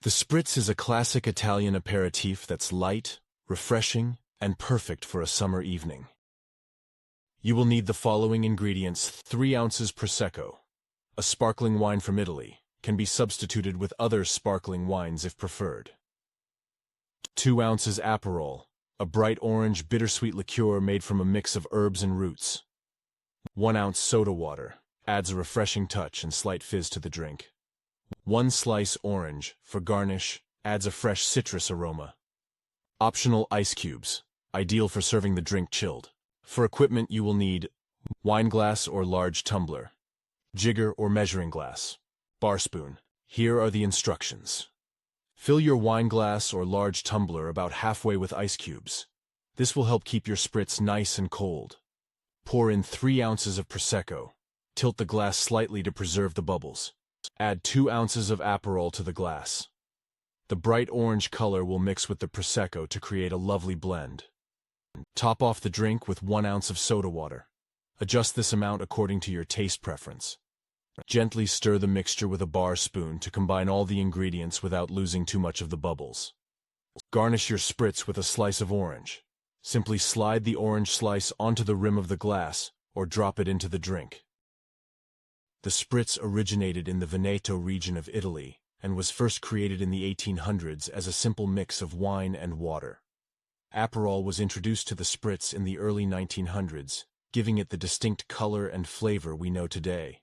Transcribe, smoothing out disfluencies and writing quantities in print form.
The Spritz is a classic Italian aperitif that's light, refreshing, and perfect for a summer evening. You will need the following ingredients: 3 ounces Prosecco. A sparkling wine from Italy, can be substituted with other sparkling wines if preferred. 2 ounces Aperol, a bright orange bittersweet liqueur made from a mix of herbs and roots. 1 ounce soda water, adds a refreshing touch and slight fizz to the drink. 1 slice orange, for garnish, adds a fresh citrus aroma. Optional ice cubes, ideal for serving the drink chilled. For equipment you will need wine glass or large tumbler, jigger or measuring glass, bar spoon. Here are the instructions. Fill your wine glass or large tumbler about halfway with ice cubes. This will help keep your spritz nice and cold. Pour in 3 ounces of Prosecco. Tilt the glass slightly to preserve the bubbles. Add 2 ounces of Aperol to the glass. The bright orange color will mix with the Prosecco to create a lovely blend. Top off the drink with 1 ounce of soda water. Adjust this amount according to your taste preference. Gently stir the mixture with a bar spoon to combine all the ingredients without losing too much of the bubbles. Garnish your spritz with a slice of orange. Simply slide the orange slice onto the rim of the glass or drop it into the drink. The spritz originated in the Veneto region of Italy and was first created in the 1800s as a simple mix of wine and water. Aperol was introduced to the spritz in the early 1900s, giving it the distinct color and flavor we know today.